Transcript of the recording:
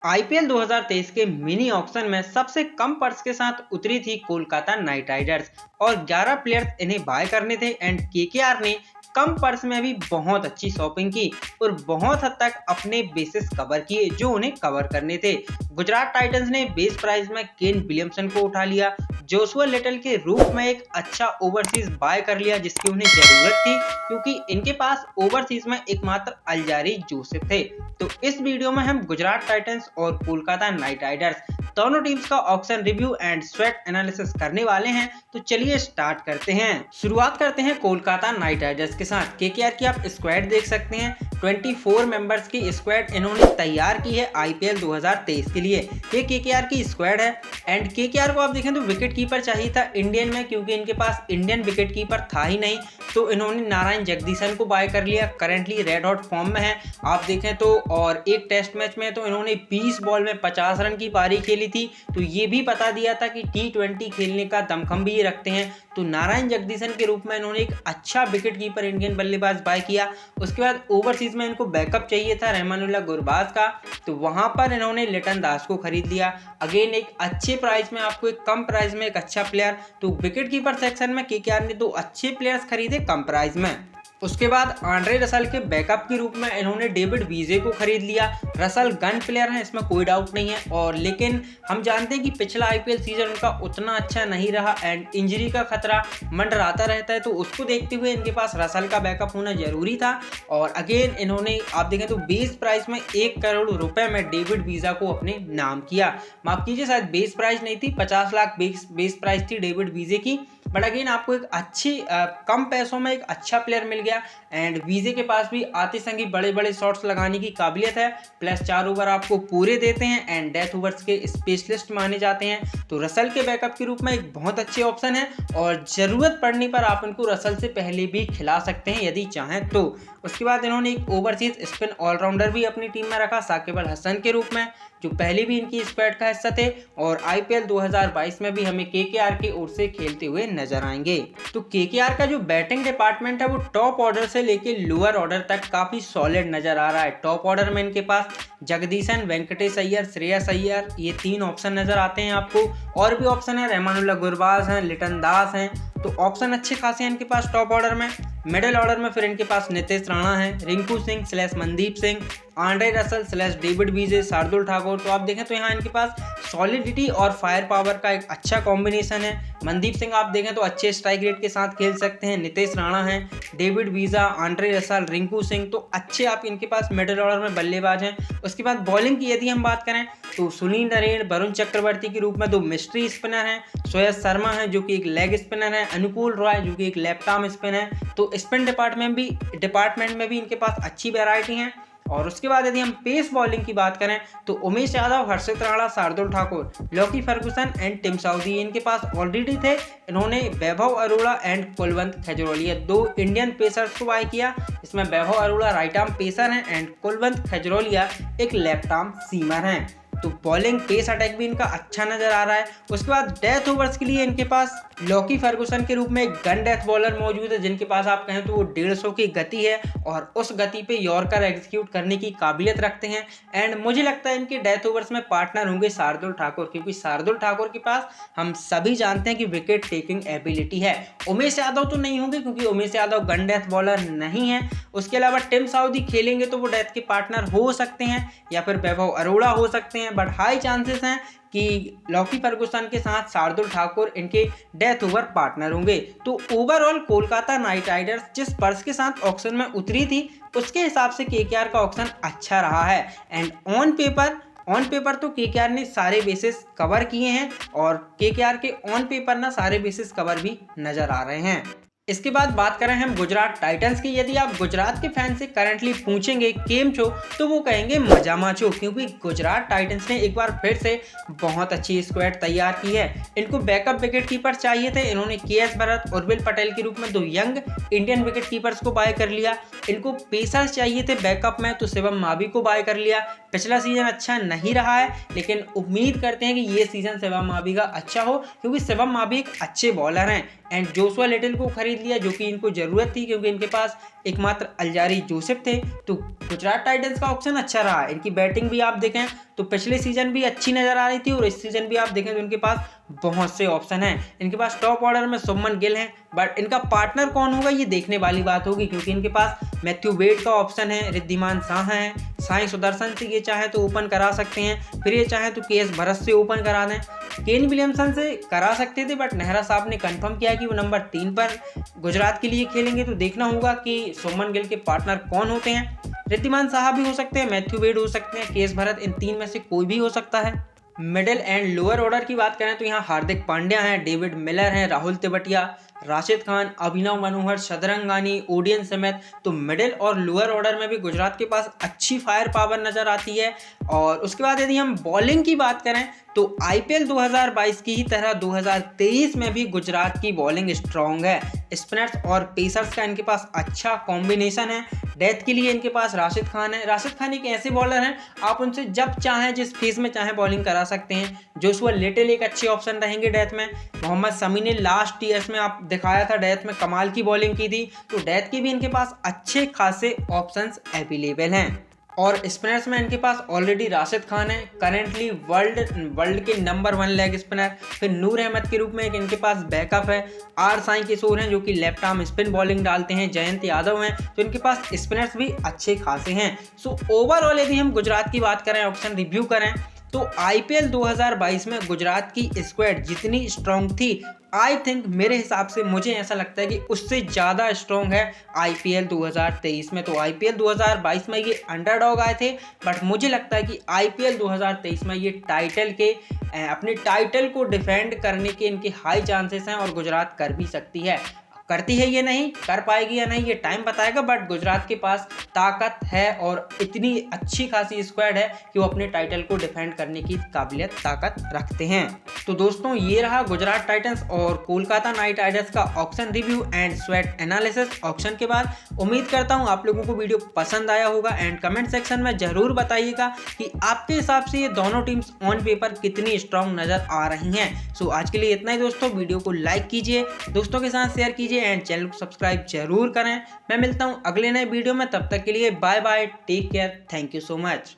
IPL 2023 के mini auction में सबसे कम पर्स के साथ उतरी थी कोलकाता नाइट राइडर्स और 11 प्लेयर्स इन्हें बाय करने थे एंड केकेआर ने कम पर्स में भी बहुत अच्छी शॉपिंग की और बहुत हद तक अपने बेसिस कवर किए जो उन्हें कवर करने थे। गुजरात टाइटंस ने बेस प्राइस में केन विलियमसन को उठा लिया, जोशुआ लिटल के रूप में एक अच्छा ओवरसीज बाय कर लिया जिसकी उन्हें जरूरत थी क्योंकि इनके पास ओवरसीज में एकमात्र अल्जारी जोसेफ थे। तो इस वीडियो में हम गुजरात टाइटंस और कोलकाता नाइट राइडर्स दोनों टीम्स का auction review and sweat analysis करने वाले हैं। तो चलिए स्टार्ट करते हैं। शुरुआत करते हैं कोलकाता नाइट राइडर्स के साथ। केकेआर की आप स्क्वाड देख सकते हैं, 24 मेंबर्स की स्क्वाड इन्होंने तैयार की है आईपीएल 2023 के लिए। ये केकेआर की स्क्वाड है एंड केकेआर को आप देखें तो विकेट कीपर चाहिए था इंडियन में, क्योंकि इनके पास इंडियन विकेट कीपर था ही नहीं, तो इन्होंने नारायण जगदीशन को बाय कर लिया। करेंटली रेड हॉट फॉर्म में है आप देखें तो, और एक टेस्ट मैच में तो इन्होंने 20 बॉल में 50 रन की पारी खेली थी। तो ये भी बता दिया था कि T20 खेलने का दमखम भी ये रखते हैं। तो नारायण जगदीशन के रूप में इन्होंने एक अच्छा विकेट कीपर इंडियन बल्लेबाज बाय किया। उसके बाद ओवरसीज में इनको बैकअप चाहिए था रहमानुल्लाह गुरबाज का, तो वहां पर इन्होंने लिटन दास को खरीद लिया। अगेन एक अच्छे प्राइस में, आपको एक कम प्राइस में एक अच्छा प्लेयर। तो विकेट कीपर सेक्शन में केकेआर ने 2 अच्छे प्लेयर्स खरीदे कम प्राइस में। उसके बाद आंड्रे रसल के बैकअप के रूप में इन्होंने डेविड वीजे को खरीद लिया। रसल गन प्लेयर है, इसमें कोई डाउट नहीं है, और लेकिन हम जानते हैं कि पिछला आईपीएल सीजन उनका उतना अच्छा नहीं रहा एंड इंजरी का खतरा मंडराता रहता है। तो उसको देखते हुए इनके पास रसल का बैकअप होना जरूरी था। और अगेन इन्होंने आप देखें तो बेस प्राइस में 1 करोड़ रुपए में डेविड वीजा को अपने नाम किया। माफ कीजिए, शायद बेस प्राइस नहीं थी, 50 लाख बेस प्राइस थी डेविड वीजे की। बट अगेन आपको एक अच्छी कम पैसों में एक अच्छा प्लेयर मिल गया एंड वीजे के पास भी आते संगी बड़े बड़े शॉट्स लगाने की काबिलियत है, प्लस 4 ओवर आपको पूरे देते हैं एंड डेथ ओवर्स के स्पेशलिस्ट माने जाते हैं। तो रसल के बैकअप के रूप में एक बहुत अच्छे ऑप्शन है और ज़रूरत पड़ने पर आप इनको रसल से पहले भी खिला सकते हैं यदि चाहें तो। उसके बाद इन्होंने एक ओवरसीज स्पिन ऑलराउंडर भी अपनी टीम में रखा साकिब अल हसन के रूप में, जो पहले भी इनकी स्क्वाड का हिस्सा थे और आईपीएल 2022 में भी हमें केकेआर की ओर से खेलते हुए नजर आएंगे। तो केकेआर का जो बैटिंग डिपार्टमेंट है वो टॉप ऑर्डर से लेके लोअर ऑर्डर तक काफी सॉलिड नजर आ रहा है। टॉप ऑर्डर में इनके पास जगदीशन, वेंकटेश अय्यर, श्रेयस अय्यर, ये 3 ऑप्शन नजर आते हैं आपको। और भी ऑप्शन है, रहमानुल्लाह गुरबाज हैं, लिटन दास हैं, तो ऑप्शन अच्छे खासे हैं इनके पास टॉप ऑर्डर में। मिडिल ऑर्डर में फिर इनके पास नितेश राणा है, Rinku Singh / Mandeep Singh, Andre Russell / David वीजे, शार्दुल ठाकुर। तो आप देखें तो यहाँ इनके पास सॉलिडिटी और फायर पावर का एक अच्छा कॉम्बिनेशन है। मनदीप सिंह आप देखें तो अच्छे स्ट्राइक रेट के साथ खेल सकते हैं, नितेश राणा है, David visa, Andre Russell, Rinku Singh, तो अच्छे आप इनके पास मिडिल ऑर्डर में बल्लेबाज हैं। उसके बाद बॉलिंग की यदि हम बात करें तो सुनील नरेन, वरुण चक्रवर्ती के रूप में 2 मिस्ट्री स्पिनर हैं, श्रेयस शर्मा है जो कि एक लेग स्पिनर है, अनुकूल रॉय जो कि एक लेफ्ट आर्म स्पिन है। तो स्पिन डिपार्टमेंट में भी इनके पास अच्छी वैरायटी है। और उसके बाद यदि हम पेस बॉलिंग की बात करें तो Umesh Yadav, Harshit Rana, Shardul Thakur, Lockie Ferguson and Tim Southee इनके पास ऑलरेडी थे। इन्होंने Vaibhav Arora and Kulwant Khajroliya 2 Indian pacers को बाय किया। इसमें Vaibhav Arora right arm pacer हैं एंड कुलवंत खजरोलिया एक लेफ्ट आर्म सीमर हैं। तो बॉलिंग पेस अटैक भी इनका अच्छा नजर आ रहा है। उसके बाद डेथ ओवर्स के लिए इनके पास लॉकी फर्गुसन के रूप में एक गन डेथ बॉलर मौजूद है जिनके पास आप कहें तो वो 150 की गति है और उस गति पे यॉर्कर एग्जीक्यूट करने की काबिलियत रखते हैं। एंड मुझे लगता है इनके डेथ ओवर्स में पार्टनर होंगे शार्दुल ठाकुर, क्योंकि शार्दुल ठाकुर के पास हम सभी जानते हैं कि विकेट टेकिंग एबिलिटी है। उमेश यादव तो नहीं होंगे क्योंकि Umesh Yadav gun death bowler नहीं है। उसके अलावा टिम साउदी खेलेंगे तो वो डेथ के पार्टनर हो सकते हैं या फिर वैभव अरोड़ा हो सकते हैं, बट हाई चांसेस हैं कि लॉकी फर्गुसन के साथ शार्दुल ठाकुर इनके डेथ ओवर पार्टनर होंगे। तो ओवरऑल कोलकाता नाइट राइडर्स जिस पर्स के साथ ऑक्शन में उतरी थी उसके हिसाब से केकेआर का ऑक्शन अच्छा रहा है एंड ऑन पेपर तो केकेआर ने सारे बेसिस कवर किए हैं और केकेआर के ऑन पेपर ना सारे बेसिस कवर भी नजर आ रहे हैं। इसके बाद बात करें हम गुजरात टाइटंस की। यदि आप गुजरात के फैन से करंटली पूछेंगे केम छो तो वो कहेंगे मजामा छो, क्योंकि गुजरात टाइटंस ने एक बार फिर से बहुत अच्छी स्क्वाड तैयार की है। इनको बैकअप विकेट कीपर चाहिए थे, इन्होंने केएस भरत, उर्विल पटेल के रूप में 2 यंग इंडियन विकेट कीपर्स को बाय कर लिया। इनको पेसर्स चाहिए थे बैकअप में, तो शिवम मावी को बाय कर लिया। पिछला सीजन अच्छा नहीं रहा है लेकिन उम्मीद करते हैं कि ये सीजन शिवम मावी का अच्छा हो, क्योंकि शिवम मावी एक अच्छे बॉलर हैं। एंड जोशुआ लिटिल को खरीद लिया जो कि इनको ज़रूरत थी, क्योंकि इनके पास एकमात्र अल्जारी जोसेफ थे। तो गुजरात टाइटंस का ऑप्शन अच्छा रहा। इनकी बैटिंग भी आप देखें तो पिछले सीजन भी अच्छी नजर आ रही थी और इस सीजन भी आप देखें तो इनके पास बहुत से ऑप्शन हैं। इनके पास टॉप ऑर्डर में शुभमन गिल हैं, बट इनका पार्टनर कौन होगा ये देखने वाली बात होगी, क्योंकि इनके पास मैथ्यू वेड का ऑप्शन है, रिद्धिमान शाह है, साई सुदर्शन से ये चाहे तो ओपन करा सकते हैं, फिर ये चाहे तो केएस भरत से ओपन करा दें, केन विलियमसन से करा सकते थे, बट नेहरा साहब ने कंफर्म किया कि वो नंबर 3 पर गुजरात के लिए खेलेंगे। तो देखना होगा कि शुभमन गिल के पार्टनर कौन होते हैं। रिद्धिमान साहब भी हो सकते हैं, मैथ्यू वेड हो सकते हैं, केएस भरत, इन 3 में से कोई भी हो सकता है। मिडिल एंड लोअर ऑर्डर की बात करें तो यहाँ हार्दिक पांड्या हैं, डेविड मिलर हैं, राहुल तेवतिया, राशिद खान, अभिनव मनोहर, शतरंगानी, ओडियन समेत। तो मिडिल और लोअर ऑर्डर में भी गुजरात के पास अच्छी फायर पावर नजर आती है। और उसके बाद यदि हम बॉलिंग की बात करें तो आईपीएल 2022 की ही तरह 2023 में भी गुजरात की बॉलिंग स्ट्रॉन्ग है। स्पिनर्स और पेसर्स का इनके पास अच्छा कॉम्बिनेशन है। डेथ के लिए इनके पास राशिद खान है। राशिद खान एक ऐसे बॉलर हैं, आप उनसे जब चाहें जिस फेज में चाहें बॉलिंग करा सकते हैं। जोशुआ लिटिल एक अच्छे ऑप्शन रहेंगे डेथ में। मोहम्मद शमी ने लास्ट ईयर्स में आप दिखाया था डेथ में कमाल की बॉलिंग की थी, तो डेथ के भी इनके पास अच्छे खासे ऑप्शंस अवेलेबल हैं। और स्पिनर्स में इनके पास ऑलरेडी राशिद खान है, करेंटली वर्ल्ड के नंबर 1 लेग स्पिनर। फिर नूर अहमद के रूप में एक इनके पास बैकअप है, आर साई किशोर हैं जो कि लेफ्ट आर्म स्पिन बॉलिंग डालते हैं, जयंत यादव हैं, तो इनके पास स्पिनर्स भी अच्छे खासे हैं। सो ओवरऑल यदि हम गुजरात की बात करें, ऑप्शन रिव्यू करें, तो आईपीएल 2022 में गुजरात की स्क्वाड जितनी स्ट्रॉन्ग थी, आई थिंक मेरे हिसाब से मुझे ऐसा लगता है कि उससे ज़्यादा स्ट्रॉन्ग है आईपीएल 2023 में। तो आईपीएल 2022 में ये अंडरडॉग आए थे, बट मुझे लगता है कि आईपीएल 2023 में ये अपने टाइटल को डिफेंड करने के इनके हाई चांसेस हैं और गुजरात कर भी सकती है। करती है ये नहीं, कर पाएगी या नहीं ये टाइम बताएगा, बट गुजरात के पास ताकत है और इतनी अच्छी खासी स्क्वाड है कि वो अपने टाइटल को डिफेंड करने की काबिलियत ताकत रखते हैं। तो दोस्तों ये रहा गुजरात टाइटंस और कोलकाता नाइट राइडर्स का auction review and sweat analysis auction के बाद। उम्मीद करता हूँ आप लोगों को वीडियो पसंद आया होगा एंड कमेंट सेक्शन में जरूर बताइएगा कि आपके हिसाब से ये दोनों टीम्स ऑन पेपर कितनी स्ट्रॉन्ग नजर आ रही हैं। सो आज के लिए इतना ही दोस्तों, वीडियो को लाइक कीजिए, दोस्तों के साथ शेयर कीजिए एंड चैनल को सब्सक्राइब जरूर करें। मैं मिलता हूं अगले नए वीडियो में, तब तक के लिए bye bye, take care, thank you so much.